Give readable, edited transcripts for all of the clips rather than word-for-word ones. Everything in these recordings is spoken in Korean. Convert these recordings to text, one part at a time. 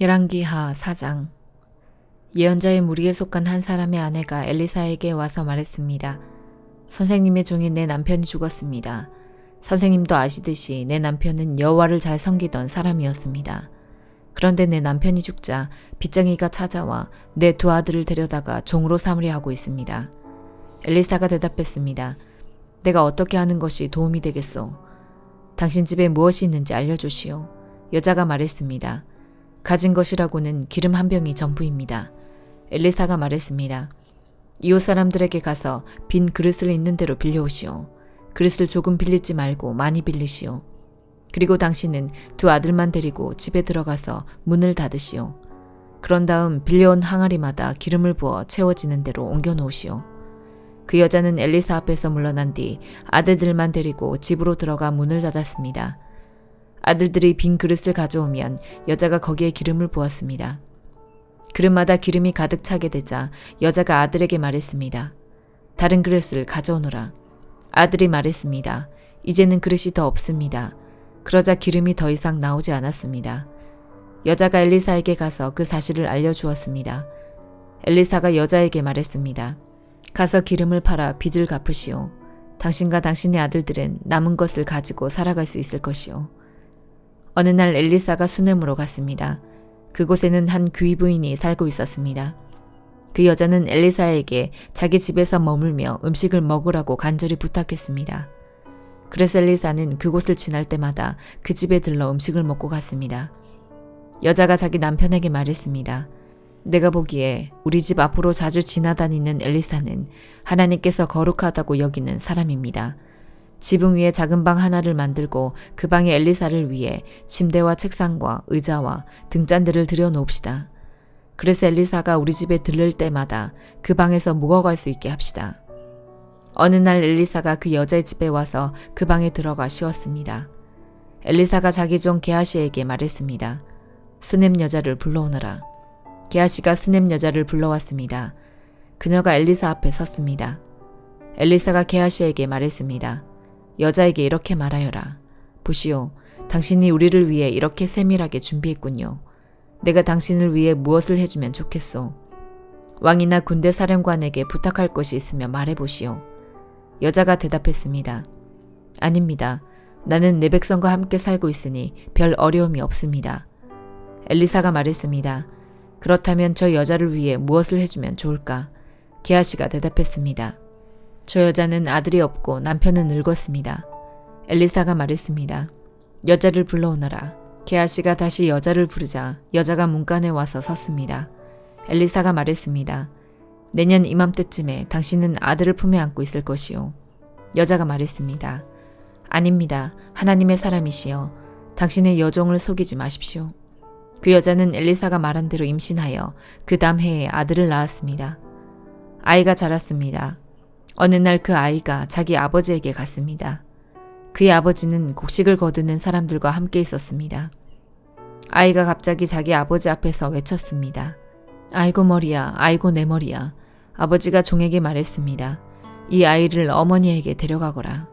열왕기하 4장. 예언자의 무리에 속한 한 사람의 아내가 엘리사에게 와서 말했습니다. 선생님의 종인 내 남편이 죽었습니다. 선생님도 아시듯이 내 남편은 여호와를 잘 섬기던 사람이었습니다. 그런데 내 남편이 죽자 빚쟁이가 찾아와 내 두 아들을 데려다가 종으로 삼으려 하고 있습니다. 엘리사가 대답했습니다. 내가 어떻게 하는 것이 도움이 되겠소? 당신 집에 무엇이 있는지 알려주시오. 여자가 말했습니다. 가진 것이라고는 기름 한 병이 전부입니다. 엘리사가 말했습니다. 이웃 사람들에게 가서 빈 그릇을 있는 대로 빌려오시오. 그릇을 조금 빌리지 말고 많이 빌리시오. 그리고 당신은 두 아들만 데리고 집에 들어가서 문을 닫으시오. 그런 다음 빌려온 항아리마다 기름을 부어 채워지는 대로 옮겨 놓으시오. 그 여자는 엘리사 앞에서 물러난 뒤 아들들만 데리고 집으로 들어가 문을 닫았습니다. 아들들이 빈 그릇을 가져오면 여자가 거기에 기름을 부었습니다. 그릇마다 기름이 가득 차게 되자 여자가 아들에게 말했습니다. 다른 그릇을 가져오너라. 아들이 말했습니다. 이제는 그릇이 더 없습니다. 그러자 기름이 더 이상 나오지 않았습니다. 여자가 엘리사에게 가서 그 사실을 알려주었습니다. 엘리사가 여자에게 말했습니다. 가서 기름을 팔아 빚을 갚으시오. 당신과 당신의 아들들은 남은 것을 가지고 살아갈 수 있을 것이오. 어느 날 엘리사가 수넴으로 갔습니다. 그곳에는 한 귀부인이 살고 있었습니다. 그 여자는 엘리사에게 자기 집에서 머물며 음식을 먹으라고 간절히 부탁했습니다. 그래서 엘리사는 그곳을 지날 때마다 그 집에 들러 음식을 먹고 갔습니다. 여자가 자기 남편에게 말했습니다. 내가 보기에 우리 집 앞으로 자주 지나다니는 엘리사는 하나님께서 거룩하다고 여기는 사람입니다. 지붕 위에 작은 방 하나를 만들고 그 방에 엘리사를 위해 침대와 책상과 의자와 등잔들을 들여놓읍시다. 그래서 엘리사가 우리 집에 들를 때마다 그 방에서 묵어갈 수 있게 합시다. 어느 날 엘리사가 그 여자의 집에 와서 그 방에 들어가 쉬었습니다. 엘리사가 자기 종 게하시에게 말했습니다. 수넴 여자를 불러오너라. 게하시가 수넴 여자를 불러왔습니다. 그녀가 엘리사 앞에 섰습니다. 엘리사가 게하시에게 말했습니다. 여자에게 이렇게 말하여라. 보시오, 당신이 우리를 위해 이렇게 세밀하게 준비했군요. 내가 당신을 위해 무엇을 해주면 좋겠소? 왕이나 군대 사령관에게 부탁할 것이 있으면 말해보시오. 여자가 대답했습니다. 아닙니다. 나는 내 백성과 함께 살고 있으니 별 어려움이 없습니다. 엘리사가 말했습니다. 그렇다면 저 여자를 위해 무엇을 해주면 좋을까? 게하시가 대답했습니다. 저 여자는 아들이 없고 남편은 늙었습니다. 엘리사가 말했습니다. 여자를 불러오너라. 게하시가 다시 여자를 부르자 여자가 문간에 와서 섰습니다. 엘리사가 말했습니다. 내년 이맘때쯤에 당신은 아들을 품에 안고 있을 것이오. 여자가 말했습니다. 아닙니다. 하나님의 사람이시여. 당신의 여종을 속이지 마십시오. 그 여자는 엘리사가 말한 대로 임신하여 그 다음 해에 아들을 낳았습니다. 아이가 자랐습니다. 어느 날 그 아이가 자기 아버지에게 갔습니다. 그의 아버지는 곡식을 거두는 사람들과 함께 있었습니다. 아이가 갑자기 자기 아버지 앞에서 외쳤습니다. 아이고 머리야, 아이고 내 머리야. 아버지가 종에게 말했습니다. 이 아이를 어머니에게 데려가거라.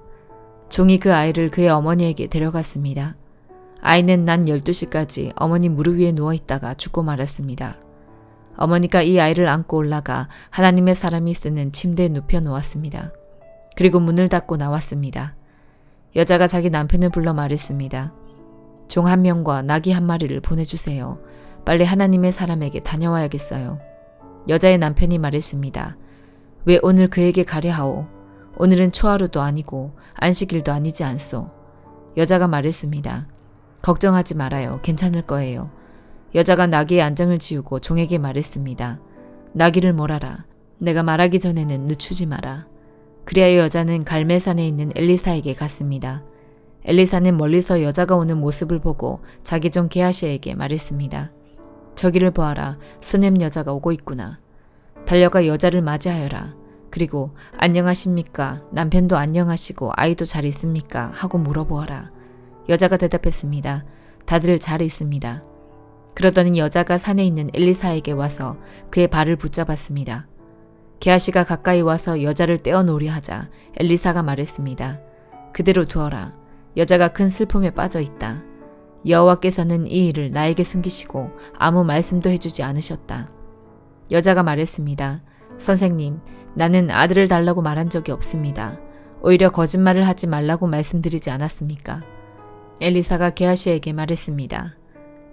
종이 그 아이를 그의 어머니에게 데려갔습니다. 아이는 난 12시까지 어머니 무릎 위에 누워있다가 죽고 말았습니다. 어머니가 이 아이를 안고 올라가 하나님의 사람이 쓰는 침대에 눕혀 놓았습니다. 그리고 문을 닫고 나왔습니다. 여자가 자기 남편을 불러 말했습니다. 종 한 명과 나귀 한 마리를 보내주세요. 빨리 하나님의 사람에게 다녀와야겠어요. 여자의 남편이 말했습니다. 왜 오늘 그에게 가려 하오? 오늘은 초하루도 아니고 안식일도 아니지 않소. 여자가 말했습니다. 걱정하지 말아요. 괜찮을 거예요. 여자가 나귀의 안장을 지우고 종에게 말했습니다. 나귀를 몰아라. 내가 말하기 전에는 늦추지 마라. 그리하여 여자는 갈멜산에 있는 엘리사에게 갔습니다. 엘리사는 멀리서 여자가 오는 모습을 보고 자기 종 게하시에게 말했습니다. 저기를 보아라. 수넴 여자가 오고 있구나. 달려가 여자를 맞이하여라. 그리고 안녕하십니까? 남편도 안녕하시고 아이도 잘 있습니까? 하고 물어보아라. 여자가 대답했습니다. 다들 잘 있습니다. 그러더니 여자가 산에 있는 엘리사에게 와서 그의 발을 붙잡았습니다. 게하시가 가까이 와서 여자를 떼어놓으려 하자 엘리사가 말했습니다. 그대로 두어라. 여자가 큰 슬픔에 빠져 있다. 여호와께서는 이 일을 나에게 숨기시고 아무 말씀도 해주지 않으셨다. 여자가 말했습니다. 선생님, 나는 아들을 달라고 말한 적이 없습니다. 오히려 거짓말을 하지 말라고 말씀드리지 않았습니까? 엘리사가 게하시에게 말했습니다.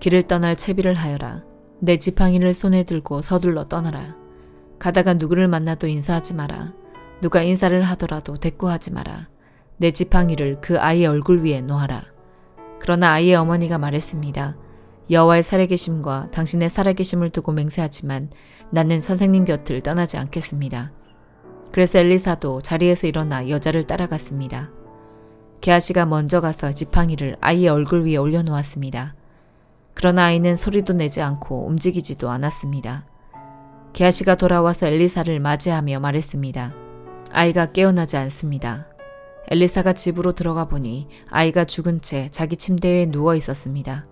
길을 떠날 채비를 하여라. 내 지팡이를 손에 들고 서둘러 떠나라. 가다가 누구를 만나도 인사하지 마라. 누가 인사를 하더라도 대꾸하지 마라. 내 지팡이를 그 아이의 얼굴 위에 놓아라. 그러나 아이의 어머니가 말했습니다. 여호와의 살아계심과 당신의 살아계심을 두고 맹세하지만 나는 선생님 곁을 떠나지 않겠습니다. 그래서 엘리사도 자리에서 일어나 여자를 따라갔습니다. 게하시가 먼저 가서 지팡이를 아이의 얼굴 위에 올려놓았습니다. 그러나 아이는 소리도 내지 않고 움직이지도 않았습니다. 게하시가 돌아와서 엘리사를 맞이하며 말했습니다. 아이가 깨어나지 않습니다. 엘리사가 집으로 들어가 보니 아이가 죽은 채 자기 침대에 누워 있었습니다.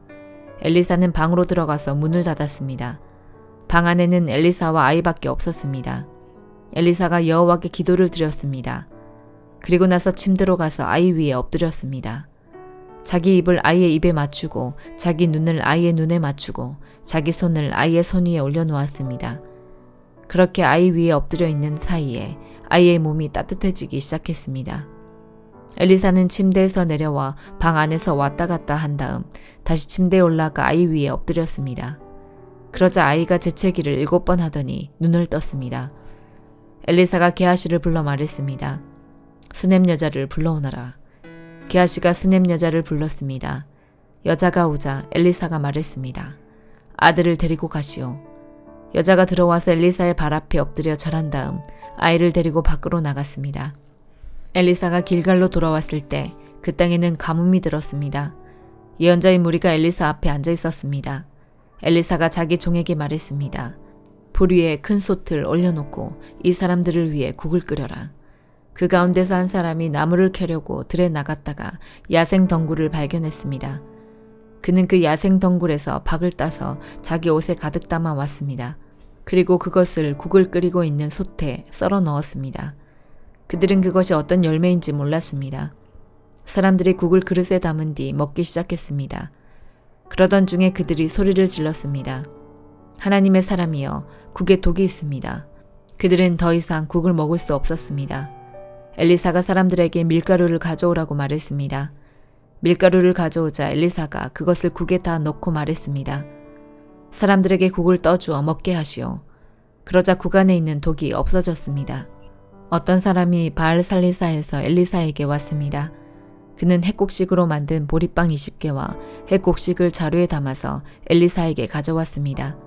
엘리사는 방으로 들어가서 문을 닫았습니다. 방 안에는 엘리사와 아이밖에 없었습니다. 엘리사가 여호와께 기도를 드렸습니다. 그리고 나서 침대로 가서 아이 위에 엎드렸습니다. 자기 입을 아이의 입에 맞추고 자기 눈을 아이의 눈에 맞추고 자기 손을 아이의 손 위에 올려놓았습니다. 그렇게 아이 위에 엎드려 있는 사이에 아이의 몸이 따뜻해지기 시작했습니다. 엘리사는 침대에서 내려와 방 안에서 왔다 갔다 한 다음 다시 침대에 올라가 아이 위에 엎드렸습니다. 그러자 아이가 재채기를 7번 하더니 눈을 떴습니다. 엘리사가 게하시를 불러 말했습니다. 수넴 여자를 불러오너라. 게하시가 수넴 여자를 불렀습니다. 여자가 오자 엘리사가 말했습니다. 아들을 데리고 가시오. 여자가 들어와서 엘리사의 발 앞에 엎드려 절한 다음 아이를 데리고 밖으로 나갔습니다. 엘리사가 길갈로 돌아왔을 때 그 땅에는 가뭄이 들었습니다. 예언자의 무리가 엘리사 앞에 앉아 있었습니다. 엘리사가 자기 종에게 말했습니다. 불 위에 큰 솥을 올려놓고 이 사람들을 위해 국을 끓여라. 그 가운데서 한 사람이 나무를 캐려고 들에 나갔다가 야생 덩굴을 발견했습니다. 그는 그 야생 덩굴에서 박을 따서 자기 옷에 가득 담아 왔습니다. 그리고 그것을 국을 끓이고 있는 솥에 썰어 넣었습니다. 그들은 그것이 어떤 열매인지 몰랐습니다. 사람들이 국을 그릇에 담은 뒤 먹기 시작했습니다. 그러던 중에 그들이 소리를 질렀습니다. 하나님의 사람이여, 국에 독이 있습니다. 그들은 더 이상 국을 먹을 수 없었습니다. 엘리사가 사람들에게 밀가루를 가져오라고 말했습니다. 밀가루를 가져오자 엘리사가 그것을 국에 다 넣고 말했습니다. 사람들에게 국을 떠주어 먹게 하시오. 그러자 국 안에 있는 독이 없어졌습니다. 어떤 사람이 바알살리사에서 엘리사에게 왔습니다. 그는 핵곡식으로 만든 보리빵 20개와 핵곡식을 자루에 담아서 엘리사에게 가져왔습니다.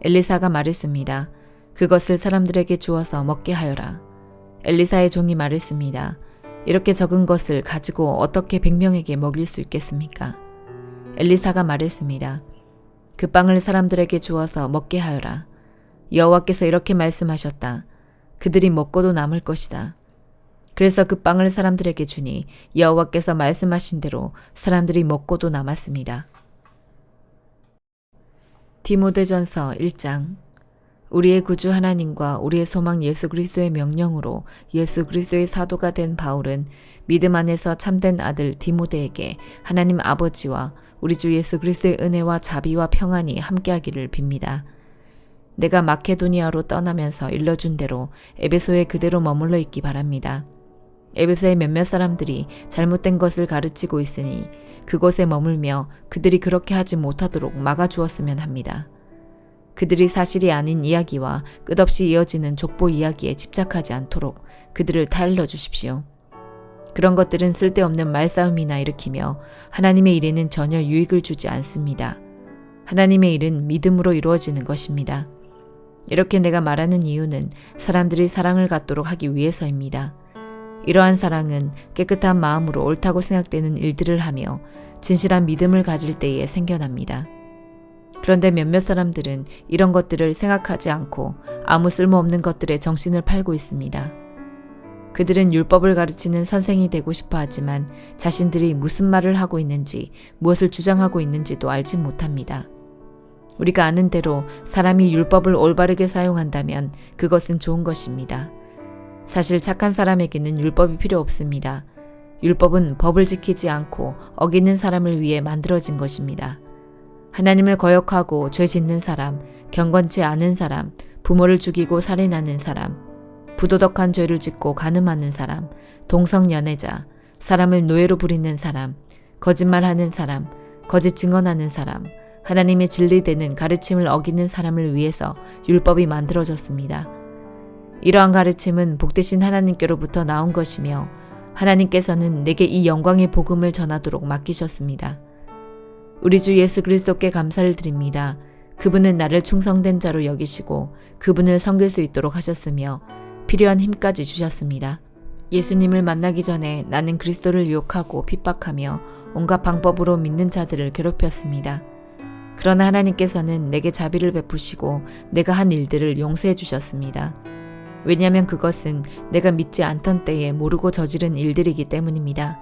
엘리사가 말했습니다. 그것을 사람들에게 주어서 먹게 하여라. 엘리사의 종이 말했습니다. 이렇게 적은 것을 가지고 어떻게 100명에게 먹일 수 있겠습니까? 엘리사가 말했습니다. 그 빵을 사람들에게 주어서 먹게 하여라. 여호와께서 이렇게 말씀하셨다. 그들이 먹고도 남을 것이다. 그래서 그 빵을 사람들에게 주니 여호와께서 말씀하신 대로 사람들이 먹고도 남았습니다. 디모데전서 1장. 우리의 구주 하나님과 우리의 소망 예수 그리스도의 명령으로 예수 그리스도의 사도가 된 바울은 믿음 안에서 참된 아들 디모데에게 하나님 아버지와 우리 주 예수 그리스도의 은혜와 자비와 평안이 함께하기를 빕니다. 내가 마케도니아로 떠나면서 일러준 대로 에베소에 그대로 머물러 있기 바랍니다. 에베소의 몇몇 사람들이 잘못된 것을 가르치고 있으니 그곳에 머물며 그들이 그렇게 하지 못하도록 막아주었으면 합니다. 그들이 사실이 아닌 이야기와 끝없이 이어지는 족보 이야기에 집착하지 않도록 그들을 타일러 주십시오. 그런 것들은 쓸데없는 말싸움이나 일으키며 하나님의 일에는 전혀 유익을 주지 않습니다. 하나님의 일은 믿음으로 이루어지는 것입니다. 이렇게 내가 말하는 이유는 사람들이 사랑을 갖도록 하기 위해서입니다. 이러한 사랑은 깨끗한 마음으로 옳다고 생각되는 일들을 하며 진실한 믿음을 가질 때에 생겨납니다. 그런데 몇몇 사람들은 이런 것들을 생각하지 않고 아무 쓸모없는 것들에 정신을 팔고 있습니다. 그들은 율법을 가르치는 선생이 되고 싶어 하지만 자신들이 무슨 말을 하고 있는지 무엇을 주장하고 있는지도 알지 못합니다. 우리가 아는 대로 사람이 율법을 올바르게 사용한다면 그것은 좋은 것입니다. 사실 착한 사람에게는 율법이 필요 없습니다. 율법은 법을 지키지 않고 어기는 사람을 위해 만들어진 것입니다. 하나님을 거역하고 죄 짓는 사람, 경건치 않은 사람, 부모를 죽이고 살인하는 사람, 부도덕한 죄를 짓고 간음하는 사람, 동성연애자, 사람을 노예로 부리는 사람, 거짓말하는 사람, 거짓 증언하는 사람, 하나님의 진리되는 가르침을 어기는 사람을 위해서 율법이 만들어졌습니다. 이러한 가르침은 복되신 하나님께로부터 나온 것이며 하나님께서는 내게 이 영광의 복음을 전하도록 맡기셨습니다. 우리 주 예수 그리스도께 감사를 드립니다. 그분은 나를 충성된 자로 여기시고 그분을 섬길 수 있도록 하셨으며 필요한 힘까지 주셨습니다. 예수님을 만나기 전에 나는 그리스도를 유혹하고 핍박하며 온갖 방법으로 믿는 자들을 괴롭혔습니다. 그러나 하나님께서는 내게 자비를 베푸시고 내가 한 일들을 용서해 주셨습니다. 왜냐하면 그것은 내가 믿지 않던 때에 모르고 저지른 일들이기 때문입니다.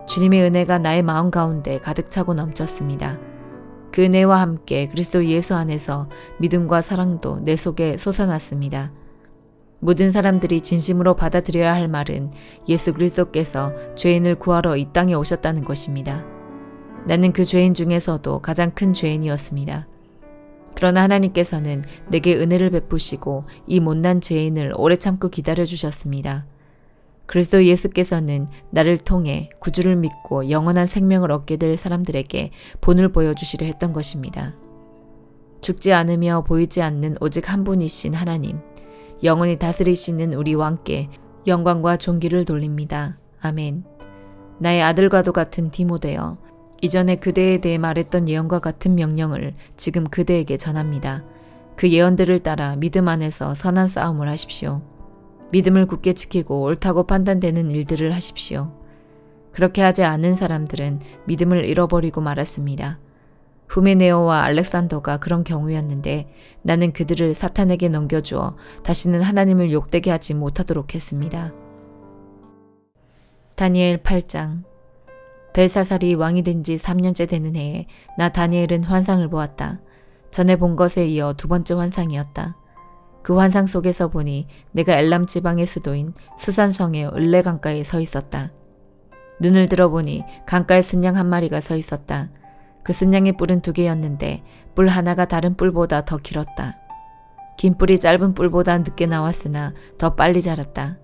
주님의 은혜가 나의 마음 가운데 가득 차고 넘쳤습니다. 그 은혜와 함께 그리스도 예수 안에서 믿음과 사랑도 내 속에 솟아났습니다. 모든 사람들이 진심으로 받아들여야 할 말은 예수 그리스도께서 죄인을 구하러 이 땅에 오셨다는 것입니다. 나는 그 죄인 중에서도 가장 큰 죄인이었습니다. 그러나 하나님께서는 내게 은혜를 베푸시고 이 못난 죄인을 오래 참고 기다려주셨습니다. 그리스도 예수께서는 나를 통해 구주를 믿고 영원한 생명을 얻게 될 사람들에게 본을 보여주시려 했던 것입니다. 죽지 않으며 보이지 않는 오직 한 분이신 하나님, 영원히 다스리시는 우리 왕께 영광과 존귀를 돌립니다. 아멘. 나의 아들과도 같은 디모데여, 이전에 그대에 대해 말했던 예언과 같은 명령을 지금 그대에게 전합니다. 그 예언들을 따라 믿음 안에서 선한 싸움을 하십시오. 믿음을 굳게 지키고 옳다고 판단되는 일들을 하십시오. 그렇게 하지 않은 사람들은 믿음을 잃어버리고 말았습니다. 후메네오와 알렉산더가 그런 경우였는데 나는 그들을 사탄에게 넘겨주어 다시는 하나님을 욕되게 하지 못하도록 했습니다. 다니엘 8장. 벨사살이 왕이 된 지 3년째 되는 해에 나 다니엘은 환상을 보았다. 전에 본 것에 이어 두 번째 환상이었다. 그 환상 속에서 보니 내가 엘람 지방의 수도인 수산성의 을레 강가에 서 있었다. 눈을 들어보니 강가에 순양 한 마리가 서 있었다. 그 순양의 뿔은 2개였는데 뿔 하나가 다른 뿔보다 더 길었다. 긴 뿔이 짧은 뿔보다 늦게 나왔으나 더 빨리 자랐다.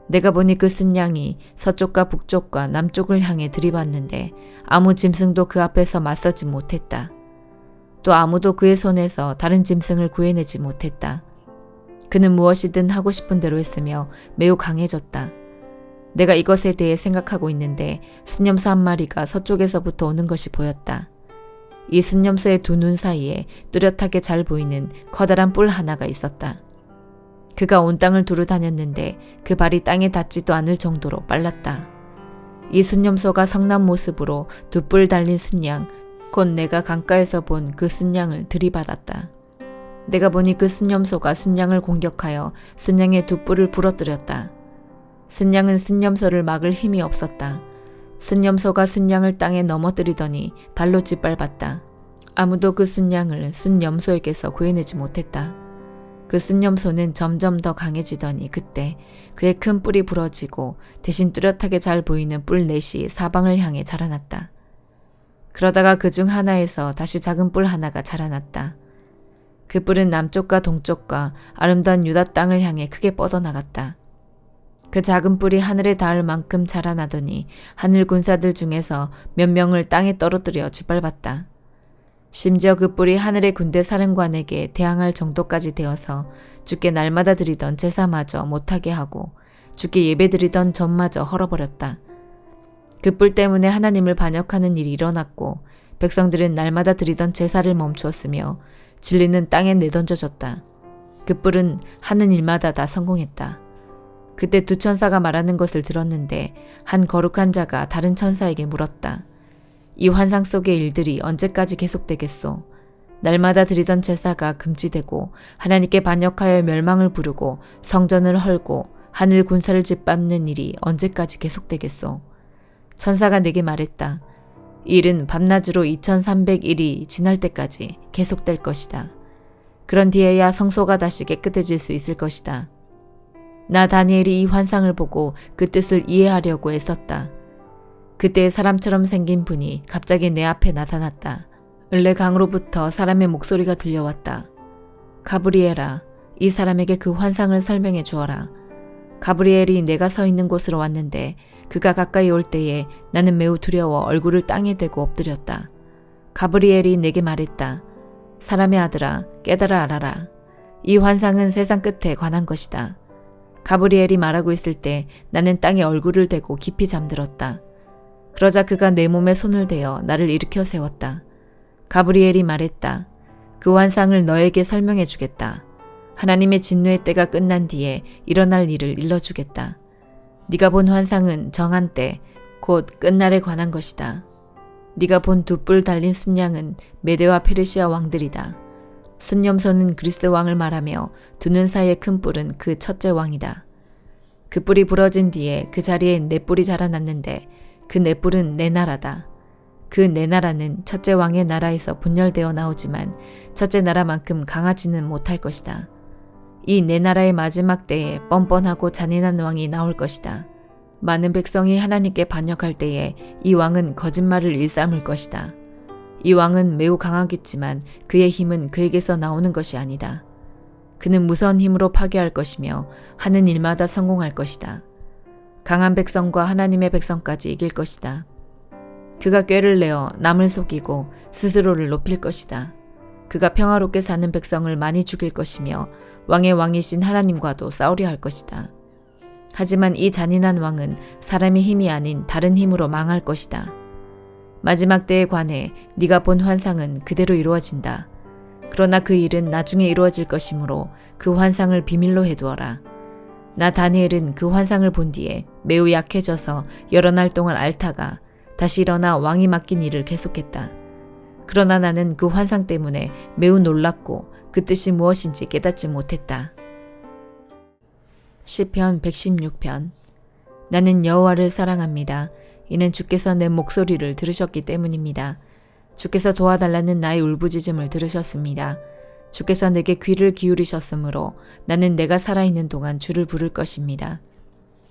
내가 보니 그 순양이 서쪽과 북쪽과 남쪽을 향해 들이받는데 아무 짐승도 그 앞에서 맞서지 못했다. 또 아무도 그의 손에서 다른 짐승을 구해내지 못했다. 그는 무엇이든 하고 싶은 대로 했으며 매우 강해졌다. 내가 이것에 대해 생각하고 있는데 순념소 한 마리가 서쪽에서부터 오는 것이 보였다. 이 순념소의 두 눈 사이에 뚜렷하게 잘 보이는 커다란 뿔 하나가 있었다. 그가 온 땅을 두루 다녔는데 그 발이 땅에 닿지도 않을 정도로 빨랐다. 이 순념소가 성난 모습으로 두 뿔 달린 순양, 곧 내가 강가에서 본 그 순양을 들이받았다. 내가 보니 그 순념소가 순양을 공격하여 순양의 두 뿔을 부러뜨렸다. 순양은 순념소를 막을 힘이 없었다. 순념소가 순양을 땅에 넘어뜨리더니 발로 짓밟았다. 아무도 그 순양을 순념소에게서 구해내지 못했다. 그 순념소는 점점 더 강해지더니 그때 그의 큰 뿔이 부러지고 대신 뚜렷하게 잘 보이는 뿔 넷이 사방을 향해 자라났다. 그러다가 그 중 하나에서 다시 작은 뿔 하나가 자라났다. 그 뿔은 남쪽과 동쪽과 아름다운 유다 땅을 향해 크게 뻗어나갔다. 그 작은 뿔이 하늘에 닿을 만큼 자라나더니 하늘 군사들 중에서 몇 명을 땅에 떨어뜨려 짓밟았다. 심지어 그 뿔이 하늘의 군대 사령관에게 대항할 정도까지 되어서 주께 날마다 드리던 제사마저 못하게 하고 주께 예배드리던 전마저 헐어버렸다. 그 뿔 때문에 하나님을 반역하는 일이 일어났고 백성들은 날마다 드리던 제사를 멈추었으며 진리는 땅에 내던져졌다. 그 뿔은 하는 일마다 다 성공했다. 그때 두 천사가 말하는 것을 들었는데 한 거룩한 자가 다른 천사에게 물었다. 이 환상 속의 일들이 언제까지 계속되겠소? 날마다 드리던 제사가 금지되고 하나님께 반역하여 멸망을 부르고 성전을 헐고 하늘 군사를 짓밟는 일이 언제까지 계속되겠소? 천사가 내게 말했다. 이 일은 밤낮으로 2300일이 지날 때까지 계속될 것이다. 그런 뒤에야 성소가 다시 깨끗해질 수 있을 것이다. 나 다니엘이 이 환상을 보고 그 뜻을 이해하려고 애썼다. 그때 사람처럼 생긴 분이 갑자기 내 앞에 나타났다. 을레강으로부터 사람의 목소리가 들려왔다. 가브리엘아, 이 사람에게 그 환상을 설명해 주어라. 가브리엘이 내가 서 있는 곳으로 왔는데 그가 가까이 올 때에 나는 매우 두려워 얼굴을 땅에 대고 엎드렸다. 가브리엘이 내게 말했다. 사람의 아들아, 깨달아 알아라. 이 환상은 세상 끝에 관한 것이다. 가브리엘이 말하고 있을 때 나는 땅에 얼굴을 대고 깊이 잠들었다. 그러자 그가 내 몸에 손을 대어 나를 일으켜 세웠다. 가브리엘이 말했다. 그 환상을 너에게 설명해 주겠다. 하나님의 진노의 때가 끝난 뒤에 일어날 일을 일러주겠다. 네가 본 환상은 정한 때, 곧 끝날에 관한 것이다. 네가 본 두 뿔 달린 순양은 메데와 페르시아 왕들이다. 순염소는 그리스 왕을 말하며 두 눈 사이의 큰 뿔은 그 첫째 왕이다. 그 뿔이 부러진 뒤에 그 자리에 네 뿔이 자라났는데 그 네 뿔은 내 나라다. 그 네 나라는 첫째 왕의 나라에서 분열되어 나오지만 첫째 나라만큼 강하지는 못할 것이다. 이 네 나라의 마지막 때에 뻔뻔하고 잔인한 왕이 나올 것이다. 많은 백성이 하나님께 반역할 때에 이 왕은 거짓말을 일삼을 것이다. 이 왕은 매우 강하겠지만 그의 힘은 그에게서 나오는 것이 아니다. 그는 무서운 힘으로 파괴할 것이며 하는 일마다 성공할 것이다. 강한 백성과 하나님의 백성까지 이길 것이다. 그가 꾀를 내어 남을 속이고 스스로를 높일 것이다. 그가 평화롭게 사는 백성을 많이 죽일 것이며 왕의 왕이신 하나님과도 싸우려 할 것이다. 하지만 이 잔인한 왕은 사람의 힘이 아닌 다른 힘으로 망할 것이다. 마지막 때에 관해 네가 본 환상은 그대로 이루어진다. 그러나 그 일은 나중에 이루어질 것이므로 그 환상을 비밀로 해두어라. 나 다니엘은 그 환상을 본 뒤에 매우 약해져서 여러 날 동안 앓다가 다시 일어나 왕이 맡긴 일을 계속했다. 그러나 나는 그 환상 때문에 매우 놀랐고 그 뜻이 무엇인지 깨닫지 못했다. 시편 116편. 나는 여호와를 사랑합니다. 이는 주께서 내 목소리를 들으셨기 때문입니다. 주께서 도와달라는 나의 울부짖음을 들으셨습니다. 주께서 내게 귀를 기울이셨으므로 나는 내가 살아있는 동안 주를 부를 것입니다.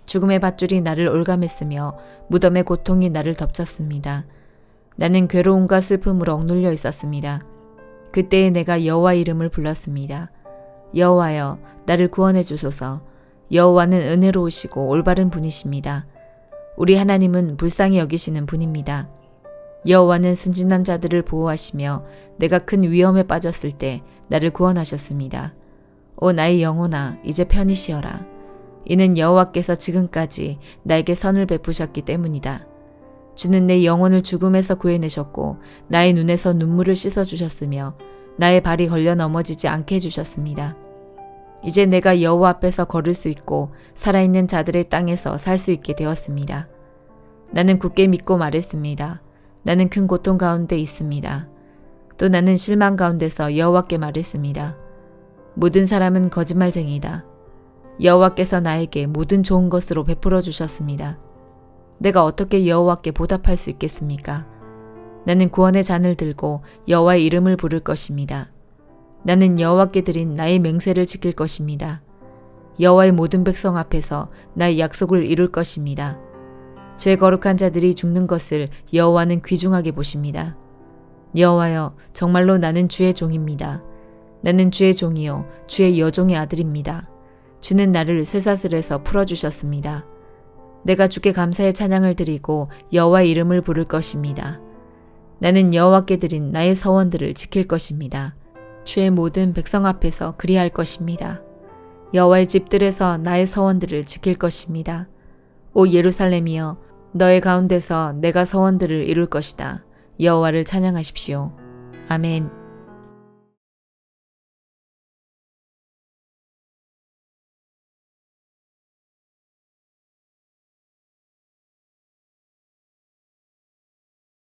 죽음의 밧줄이 나를 올감했으며 무덤의 고통이 나를 덮쳤습니다. 나는 괴로움과 슬픔으로 억눌려 있었습니다. 그때에 내가 여호와 이름을 불렀습니다. 여호와여, 나를 구원해 주소서. 여호와는 은혜로우시고 올바른 분이십니다. 우리 하나님은 불쌍히 여기시는 분입니다. 여호와는 순진한 자들을 보호하시며 내가 큰 위험에 빠졌을 때 나를 구원하셨습니다. 오 나의 영혼아, 이제 편히 쉬어라. 이는 여호와께서 지금까지 나에게 선을 베푸셨기 때문이다. 주는 내 영혼을 죽음에서 구해내셨고 나의 눈에서 눈물을 씻어주셨으며 나의 발이 걸려 넘어지지 않게 해주셨습니다. 이제 내가 여호와 앞에서 걸을 수 있고 살아있는 자들의 땅에서 살 수 있게 되었습니다. 나는 굳게 믿고 말했습니다. 나는 큰 고통 가운데 있습니다. 또 나는 실망 가운데서 여호와께 말했습니다. 모든 사람은 거짓말쟁이다. 여호와께서 나에게 모든 좋은 것으로 베풀어 주셨습니다. 내가 어떻게 여호와께 보답할 수 있겠습니까? 나는 구원의 잔을 들고 여호와의 이름을 부를 것입니다. 나는 여호와께 드린 나의 맹세를 지킬 것입니다. 여호와의 모든 백성 앞에서 나의 약속을 이룰 것입니다. 죄 거룩한 자들이 죽는 것을 여호와는 귀중하게 보십니다. 여호와여, 정말로 나는 주의 종입니다. 나는 주의 종이요 주의 여종의 아들입니다. 주는 나를 쇠사슬에서 풀어주셨습니다. 내가 주께 감사의 찬양을 드리고 여호와의 이름을 부를 것입니다. 나는 여호와께 드린 나의 서원들을 지킬 것입니다. 주의 모든 백성 앞에서 그리할 것입니다. 여호와의 집들에서 나의 서원들을 지킬 것입니다. 오 예루살렘이여, 너의 가운데서 내가 서원들을 이룰 것이다. 여호와를 찬양하십시오. 아멘.